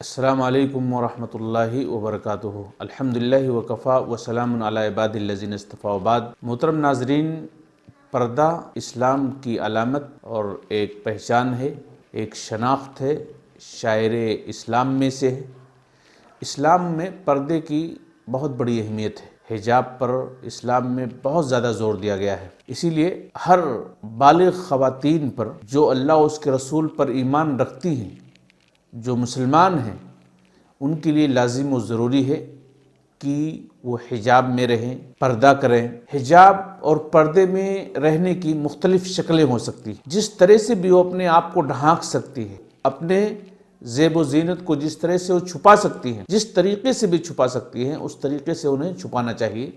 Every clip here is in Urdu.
السلام علیکم ورحمۃ اللہ وبرکاتہ۔ الحمدللہ وکفا وسلام علی عباد الذین اصطفیٰ وبعد۔ محترم ناظرین، پردہ اسلام کی علامت اور ایک پہچان ہے، ایک شناخت ہے، شاعر اسلام میں سے ہے۔ اسلام میں پردے کی بہت بڑی اہمیت ہے، حجاب پر اسلام میں بہت زیادہ زور دیا گیا ہے۔ اسی لیے ہر بالغ خواتین پر جو اللہ اور اس کے رسول پر ایمان رکھتی ہیں، جو مسلمان ہیں، ان کے لیے لازم و ضروری ہے کہ وہ حجاب میں رہیں، پردہ کریں۔ حجاب اور پردے میں رہنے کی مختلف شکلیں ہو سکتی ہیں۔ جس طرح سے بھی وہ اپنے آپ کو ڈھانک سکتی ہے، اپنے زیب و زینت کو جس طرح سے وہ چھپا سکتی ہیں، جس طریقے سے بھی چھپا سکتی ہیں، اس طریقے سے انہیں چھپانا چاہیے۔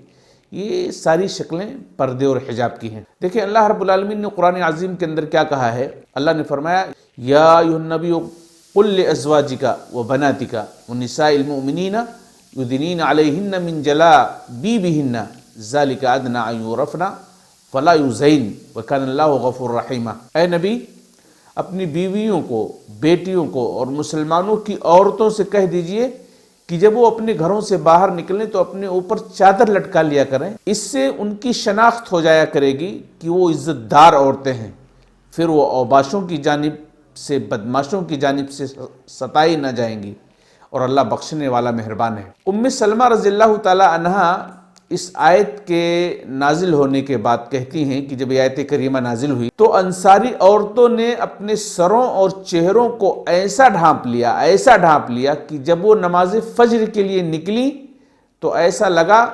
یہ ساری شکلیں پردے اور حجاب کی ہیں۔ دیکھیں، اللہ رب العالمین نے قرآن عظیم کے اندر کیا کہا ہے۔ اللہ نے فرمایا، یا ایھا النبی قل لازواجک وبناتک ونساء المؤمنین یدنین علیہن من جلابیبہن ذلک ادنی ان یعرفن فلا یؤذین وکان اللہ غفورا رحیما۔ اے نبی، اپنی بیویوں کو، بیٹیوں کو اور مسلمانوں کی عورتوں سے کہہ دیجئے کہ جب وہ اپنے گھروں سے باہر نکلیں تو اپنے اوپر چادر لٹکا لیا کریں۔ اس سے ان کی شناخت ہو جایا کرے گی کہ وہ عزت دار عورتیں ہیں، پھر وہ اوباشوں کی جانب سے، بدماشوں کی جانب سے ستائی نہ جائیں گی، اور اللہ بخشنے والا مہربان ہے۔ ام سلمہ رضی اللہ تعالی عنہا اس آیت کے نازل ہونے کے بعد کہتی ہیں کہ جب یہ آیت کریمہ نازل ہوئی تو انصاری عورتوں نے اپنے سروں اور چہروں کو ایسا ڈھانپ لیا کہ جب وہ نماز فجر کے لیے نکلی تو ایسا لگا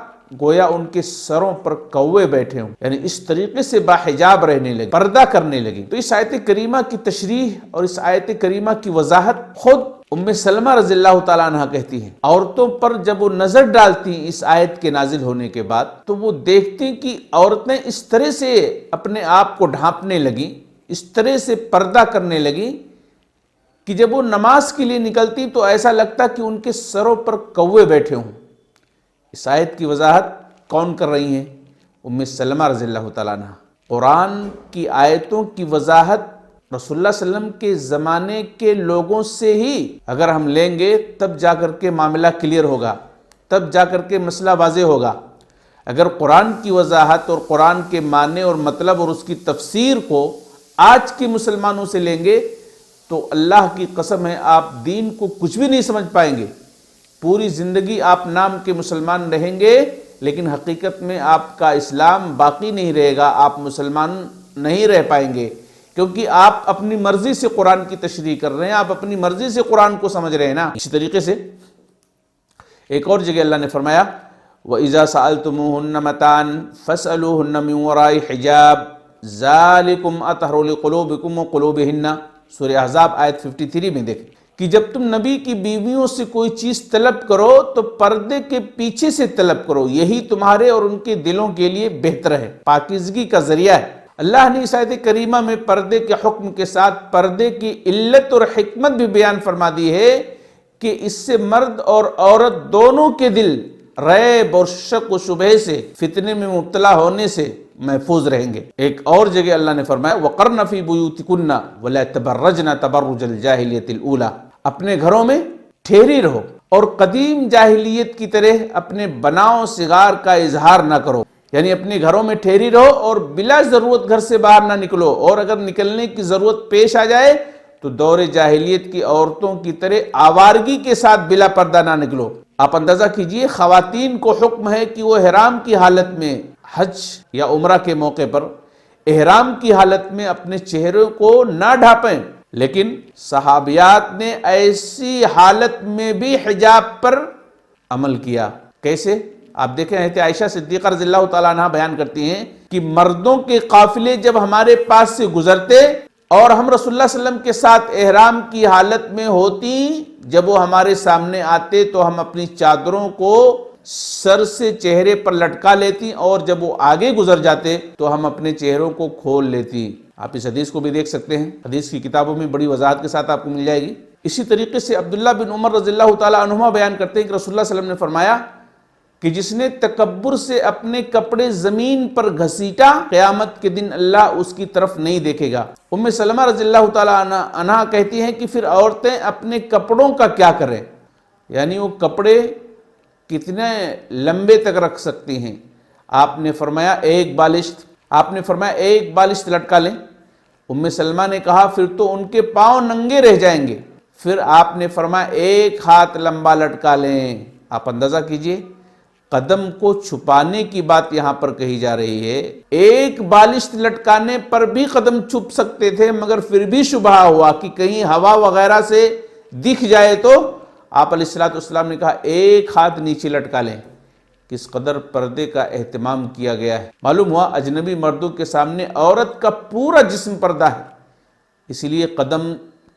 گویا ان کے سروں پر کوے بیٹھے ہوں، یعنی اس طریقے سے باحجاب رہنے لگی، پردہ کرنے لگی۔ تو اس آیت کریمہ کی تشریح اور اس آیت کریمہ کی وضاحت خود ام سلمہ رضی اللہ تعالیٰ عنہ کہتی ہیں۔ عورتوں پر جب وہ نظر ڈالتی اس آیت کے نازل ہونے کے بعد تو وہ دیکھتی کہ عورتیں اس طرح سے اپنے آپ کو ڈھانپنے لگیں، اس طرح سے پردہ کرنے لگیں کہ جب وہ نماز کے لیے نکلتی تو ایسا لگتا کہ ان کے سروں پر کوے بیٹھے ہوں۔ اس آیت کی وضاحت کون کر رہی ہیں؟ ام سلمہ رضی اللہ تعالیٰ عنہ۔ قرآن کی آیتوں کی وضاحت رسول اللہ صلی اللہ علیہ وسلم کے زمانے کے لوگوں سے ہی اگر ہم لیں گے تب جا کر کے معاملہ کلیئر ہوگا، تب جا کر کے مسئلہ واضح ہوگا۔ اگر قرآن کی وضاحت اور قرآن کے معنی اور مطلب اور اس کی تفسیر کو آج کے مسلمانوں سے لیں گے تو اللہ کی قسم ہے آپ دین کو کچھ بھی نہیں سمجھ پائیں گے۔ پوری زندگی آپ نام کے مسلمان رہیں گے لیکن حقیقت میں آپ کا اسلام باقی نہیں رہے گا، آپ مسلمان نہیں رہ پائیں گے، کیونکہ آپ اپنی مرضی سے قرآن کی تشریح کر رہے ہیں، آپ اپنی مرضی سے قرآن کو سمجھ رہے ہیں نا۔ اسی طریقے سے ایک اور جگہ اللہ نے فرمایا، وَإِذَا سَأَلْتُمُوهُنَّ مَتَاعًا فَاسْأَلُوهُنَّ مِنْ وَرَاءِ حِجَابٍ ذَلِكُمْ أَطْهَرُ لِقُلُوبِكُمْ وَقُلُوبِهِنَّ۔ سورہ احزاب آیت 53 میں دیکھیں کہ جب تم نبی کی بیویوں سے کوئی چیز طلب کرو تو پردے کے پیچھے سے طلب کرو، یہی تمہارے اور ان کے دلوں کے لیے بہتر ہے، پاکیزگی کا ذریعہ ہے۔ اللہ نے اس آیت کریمہ میں پردے کے حکم کے ساتھ پردے کی علت اور حکمت بھی بیان فرما دی ہے کہ اس سے مرد اور عورت دونوں کے دل ریب اور شک و شبہ سے، فتنے میں مبتلا ہونے سے محفوظ رہیں گے۔ ایک اور جگہ اللہ نے فرمایا، وَقَرْنَ فِي بُيُوتِكُنَّ وَلَا تَبَرَّجْنَ تَبَرُّجَ الْجَاهِلِيَّةِ الْأُولَى۔ اپنے گھروں میں ٹھہری رہو اور قدیم جاہلیت کی طرح اپنے بناؤ سگار کا اظہار نہ کرو، یعنی اپنے گھروں میں ٹھہری رہو اور بلا ضرورت گھر سے باہر نہ نکلو، اور اگر نکلنے کی ضرورت پیش آ جائے تو دور جاہلیت کی عورتوں کی طرح آوارگی کے ساتھ بلا پردہ نہ نکلو۔ آپ اندازہ کیجئے، خواتین کو حکم ہے کہ وہ احرام کی حالت میں، حج یا عمرہ کے موقع پر احرام کی حالت میں اپنے چہرے کو نہ ڈھانپیں، لیکن صحابیات نے ایسی حالت میں بھی حجاب پر عمل کیا۔ کیسے؟ آپ دیکھیں، حضرت عائشہ صدیقہ رضی اللہ تعالیٰ عنہ بیان کرتی ہیں کہ مردوں کے قافلے جب ہمارے پاس سے گزرتے اور ہم رسول اللہ صلی اللہ علیہ وسلم کے ساتھ احرام کی حالت میں ہوتی، جب وہ ہمارے سامنے آتے تو ہم اپنی چادروں کو سر سے چہرے پر لٹکا لیتی، اور جب وہ آگے گزر جاتے تو ہم اپنے چہروں کو کھول لیتی۔ آپ اس حدیث کو بھی دیکھ سکتے ہیں، حدیث کی کتابوں میں بڑی وضاحت کے ساتھ آپ کو مل جائے گی۔ اسی طریقے سے عبداللہ بن عمر رضی اللہ تعالیٰ عنہما بیان کرتے ہیں کہ رسول اللہ صلی اللہ علیہ وسلم نے فرمایا، کہ جس نے تکبر سے اپنے کپڑے زمین پر گھسیٹا قیامت کے دن اللہ اس کی طرف نہیں دیکھے گا۔ ام سلمہ رضی اللہ تعالی عنہا کہتی ہیں کہ پھر عورتیں اپنے کپڑوں کا کیا کریں، یعنی وہ کپڑے کتنے لمبے تک رکھ سکتی ہیں؟ آپ نے فرمایا ایک بالشت لٹکا لیں۔ ام سلمہ نے کہا پھر تو ان کے پاؤں ننگے رہ جائیں گے۔ پھر آپ نے فرمایا ایک ہاتھ لمبا لٹکا لیں۔ آپ اندازہ کیجئے، قدم کو چھپانے کی بات یہاں پر کہی جا رہی ہے۔ ایک بالشت لٹکانے پر بھی قدم چھپ سکتے تھے، مگر پھر بھی شبہ ہوا کہ کہیں ہوا وغیرہ سے دکھ جائے تو آپ علیہ السلام نے کہا ایک ہاتھ نیچے لٹکا لیں۔ کس قدر پردے کا اہتمام کیا گیا ہے۔ معلوم ہوا اجنبی مردوں کے سامنے عورت کا پورا جسم پردہ ہے، اسی لیے قدم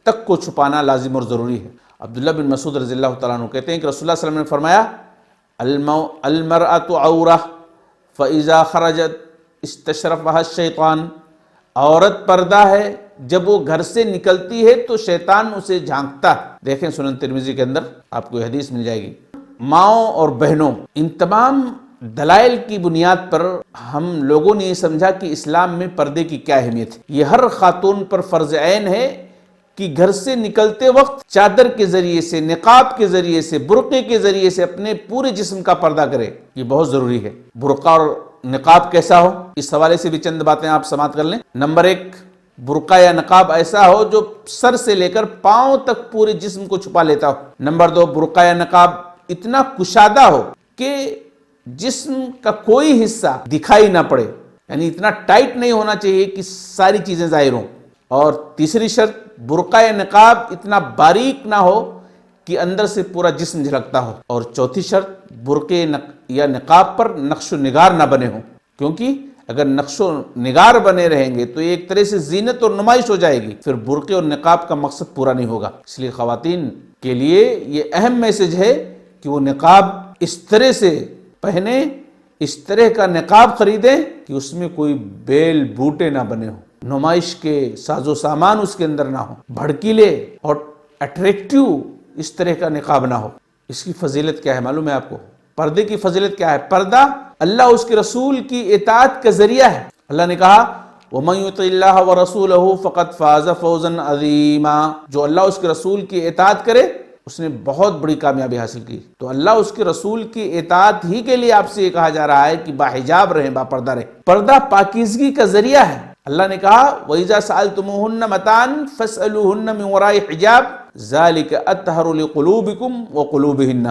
تک کو چھپانا لازم اور ضروری ہے۔ عبداللہ بن مسعود رضی اللہ تعالیٰ عنہ کہتے ہیں کہ رسول اللہ صلی اللہ علیہ وسلم نے فرمایا المرأة عورہ فإذا خرجت استشرفها الشیطان، عورت پردہ ہے، جب وہ گھر سے نکلتی ہے تو شیطان اسے جھانکتا ہے۔ دیکھیں سنن ترمذی کے اندر آپ کو یہ حدیث مل جائے گی۔ ماؤں اور بہنوں، ان تمام دلائل کی بنیاد پر ہم لوگوں نے یہ سمجھا کہ اسلام میں پردے کی کیا اہمیت ہے۔ یہ ہر خاتون پر فرض عین ہے کہ گھر سے نکلتے وقت چادر کے ذریعے سے، نقاب کے ذریعے سے، برقعے کے ذریعے سے اپنے پورے جسم کا پردہ کرے، یہ بہت ضروری ہے۔ برقع اور نقاب کیسا ہو، اس حوالے سے بھی چند باتیں آپ سماعت کر لیں۔ نمبر 1، برقع یا نقاب ایسا ہو جو سر سے لے کر پاؤں تک پورے جسم کو چھپا لیتا ہو۔ نمبر 2، برقع یا نقاب اتنا کشادہ ہو کہ جسم کا کوئی حصہ دکھائی نہ پڑے، یعنی اتنا ٹائٹ نہیں ہونا چاہیے کہ ساری چیزیں ظاہر ہوں۔ اور تیسری شرط، برقع یا نقاب اتنا باریک نہ ہو کہ اندر سے پورا جسم جھلکتا ہو۔ اور چوتھی شرط، برقعے یا نقاب پر نقش و نگار نہ بنے ہوں، کیونکہ اگر نقش و نگار بنے رہیں گے تو یہ ایک طرح سے زینت اور نمائش ہو جائے گی، پھر برقعے اور نقاب کا مقصد پورا نہیں ہوگا۔ اس لیے خواتین کے لیے یہ اہم میسج ہے کہ وہ نقاب اس طرح سے پہنے، اس طرح کا نقاب خریدیں کہ اس میں کوئی بیل بوٹے نہ بنے ہوں، نمائش کے ساز و سامان اس کے اندر نہ ہو، بھڑکیلے اور اٹریکٹیو اس طرح کا نقاب نہ ہو۔ اس کی فضیلت کیا ہے معلوم ہے آپ کو؟ پردے کی فضیلت کیا ہے؟ پردہ اللہ اس کے رسول کی اطاعت کا ذریعہ ہے۔ اللہ نے کہا وَمَن يُطِعِ اللَّهَ وَرَسُولَهُ فَقَدْ فَازَ فَوْزًا عَظِيمًا، جو اللہ اس کے رسول کی اطاعت کرے اس نے بہت بڑی کامیابی حاصل کی۔ تو اللہ اس کے رسول کی اطاعت ہی کے لیے آپ سے یہ کہا جا رہا ہے کہ باحجاب رہیں، باپردہ رہیں۔ پردہ پاکیزگی کا ذریعہ ہے۔ اللہ نے کہا وَإِذَا سَأَلْتُمُوهُنَّ مَتَاعًا فَاسْأَلُوهُنَّ مِنْ وَرَاءِ حِجَابٍ ذَلِكَ أَطْهَرُ لِقُلُوبِكُمْ وَقُلُوبِهِنَّ،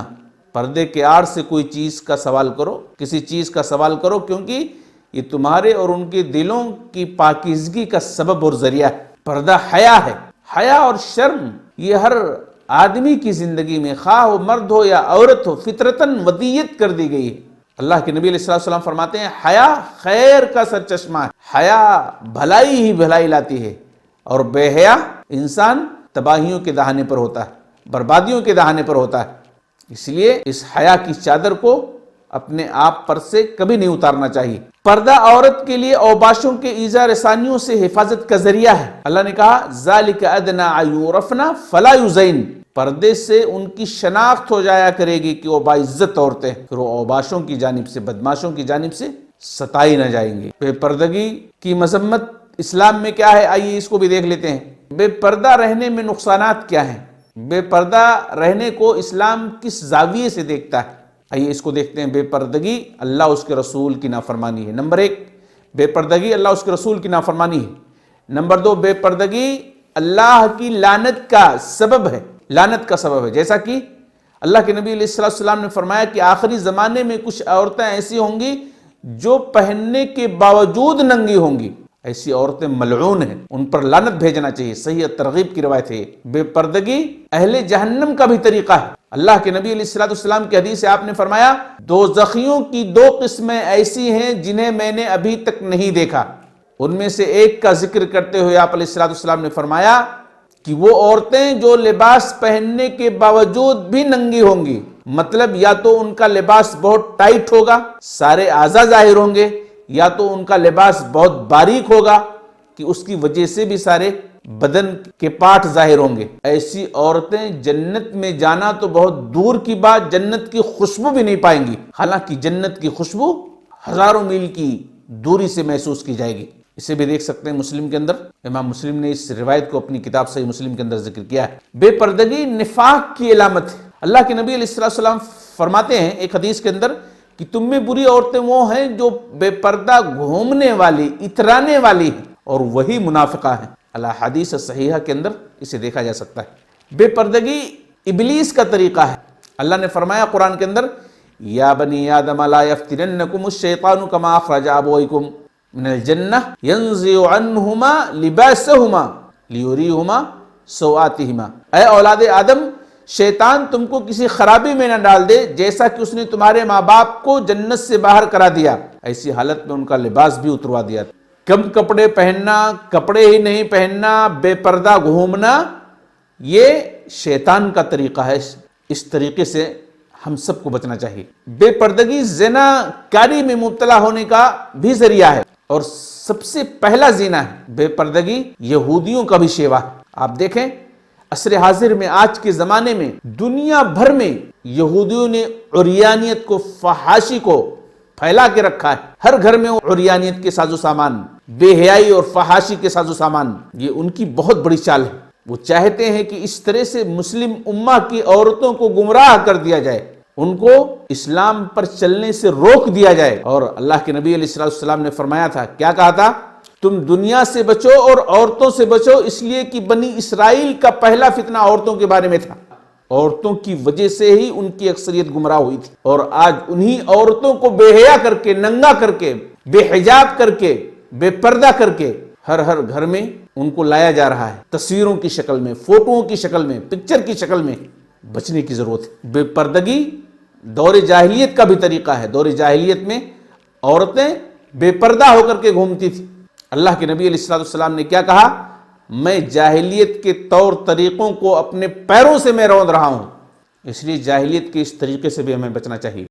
پردے کے آڑ سے کوئی چیز کا سوال کرو، کسی چیز کا سوال کرو، کیونکہ یہ تمہارے اور ان کے دلوں کی پاکیزگی کا سبب اور ذریعہ ہے۔ پردہ حیا ہے۔ حیا اور شرم یہ ہر آدمی کی زندگی میں، خواہ وہ مرد ہو یا عورت ہو، فطرتاً ودیت کر دی گئی ہے۔ اللہ کے نبی علیہ السلام فرماتے ہیں حیا خیر کا سرچشمہ ہے، حیا بھلائی ہی بھلائی لاتی ہے، اور بے حیا انسان تباہیوں کے دہانے پر ہوتا ہے، بربادیوں کے دہانے پر ہوتا ہے۔ اس لیے اس حیا کی چادر کو اپنے آپ پر سے کبھی نہیں اتارنا چاہیے۔ پردہ عورت کے لیے اوباشوں کے ایذا رسانیوں سے حفاظت کا ذریعہ ہے۔ اللہ نے کہا ذَلِكَ أَدْنَىٰ أَن يُعْرَفْنَ فَلَا يُؤْذَيْنَ، پردے سے ان کی شناخت ہو جایا کرے گی کہ وہ باعزت عورتیں، پھر وہ اوباشوں کی جانب سے، بدماشوں کی جانب سے ستائی نہ جائیں گی۔ بے پردگی کی مذمت اسلام میں کیا ہے، آئیے اس کو بھی دیکھ لیتے ہیں۔ بے پردہ رہنے میں نقصانات کیا ہیں؟ بے پردہ رہنے کو اسلام کس زاویے سے دیکھتا ہے؟ آئیے اس کو دیکھتے ہیں۔ بے پردگی اللہ اس کے رسول کی نافرمانی ہے۔ نمبر 1، بے پردگی اللہ اس کے رسول کی نافرمانی ہے۔ نمبر 2، بے پردگی اللہ کی لعنت کا سبب ہے، لعنت کا سبب ہے۔ جیسا کہ اللہ کے نبی علیہ السلام نے فرمایا کہ آخری زمانے میں کچھ عورتیں ایسی ہوں گی جو پہننے کے باوجود ننگی ہوں گی، ایسی عورتیں ملعون ہیں، ان پر لعنت بھیجنا چاہیے۔ صحیح ترغیب کی روایت ہے۔ بے پردگی اہل جہنم کا بھی طریقہ ہے۔ اللہ کے نبی علیہ السلام کی حدیث سے آپ نے فرمایا دوزخیوں کی 2 قسمیں ایسی ہیں جنہیں میں نے ابھی تک نہیں دیکھا۔ ان میں سے ایک کا ذکر کرتے ہوئے آپ علیہ السلام نے فرمایا کہ وہ عورتیں جو لباس پہننے کے باوجود بھی ننگی ہوں گی، مطلب یا تو ان کا لباس بہت ٹائٹ ہوگا، سارے اعضاء ظاہر ہوں گے، یا تو ان کا لباس بہت باریک ہوگا کہ اس کی وجہ سے بھی سارے بدن کے پارٹ ظاہر ہوں گے۔ ایسی عورتیں جنت میں جانا تو بہت دور کی بات، جنت کی خوشبو بھی نہیں پائیں گی، حالانکہ جنت کی خوشبو ہزاروں میل کی دوری سے محسوس کی جائے گی۔ اسے بھی دیکھ سکتے ہیں مسلم کے اندر، امام مسلم نے اس روایت کو اپنی کتاب صحیح مسلم کے اندر ذکر کیا ہے۔ بے پردگی نفاق کی علامت ہے۔ اللہ کے نبی علیہ السلام فرماتے ہیں ایک حدیث کے اندر کہ تم میں بری عورتیں وہ ہیں جو بے پردہ گھومنے والی، اترانے والی ہیں، اور وہی منافقہ ہیں۔ الاحادیث الصحیحہ کے اندر اسے دیکھا جا سکتا ہے۔ بے پردگی ابلیس کا طریقہ ہے۔ اللہ نے فرمایا قرآن کے اندر، یا بنی آدم لا یفتننکم الشیطان کما اخرج ابویکم من الجنہ ینزع عنہما لباسہما لیریہما سوآتہما۔ اے اولاد آدم، شیطان تم کو کسی خرابی میں نہ ڈال دے جیسا کہ اس نے تمہارے ماں باپ کو جنت سے باہر کرا دیا، ایسی حالت میں ان کا لباس بھی اتروا دیا۔ کم کپڑے پہننا، کپڑے ہی نہیں پہننا، بے پردہ گھومنا، یہ شیطان کا طریقہ ہے۔ اس طریقے سے ہم سب کو بچنا چاہیے۔ بے پردگی زنا کاری میں مبتلا ہونے کا بھی ذریعہ ہے، اور سب سے پہلا زنا ہے بے پردگی یہودیوں کا بھی شیوا ہے۔ آپ دیکھیں عصر حاضر میں، آج کے زمانے میں دنیا بھر میں یہودیوں نے عریانیت کو، فحاشی کو پھیلا کے رکھا ہے۔ ہر گھر میں عریانیت کے ساز و سامان، بے حیائی اور فحاشی کے ساز و سامان، یہ ان کی بہت بڑی چال ہے۔ وہ چاہتے ہیں کہ اس طرح سے مسلم امہ کی عورتوں کو گمراہ کر دیا جائے، ان کو اسلام پر چلنے سے روک دیا جائے۔ اور اللہ کے نبی علیہ السلام نے فرمایا تھا، کیا کہا تھا؟ تم دنیا سے بچو اور عورتوں سے بچو، اس لیے کہ بنی اسرائیل کا پہلا فتنہ عورتوں کے بارے میں تھا۔ عورتوں کی وجہ سے ہی ان کی اکثریت گمراہ ہوئی تھی، اور آج انہی عورتوں کو بے حیا کر کے، ننگا کر کے، بے حجاب کر کے، بے پردہ کر کے ہر گھر میں ان کو لایا جا رہا ہے، تصویروں کی شکل میں، فوٹوؤں کی شکل میں، پکچر کی شکل میں۔ بچنے کی ضرورت ہے۔ بے پردگی دور جاہلیت کا بھی طریقہ ہے۔ دور جاہلیت میں عورتیں بے پردہ ہو کر کے گھومتی تھی۔ اللہ کے نبی علیہ السلام نے کیا کہا؟ میں جاہلیت کے طور طریقوں کو اپنے پیروں سے میں روند رہا ہوں، اس لیے جاہلیت کے اس طریقے سے بھی ہمیں بچنا چاہیے۔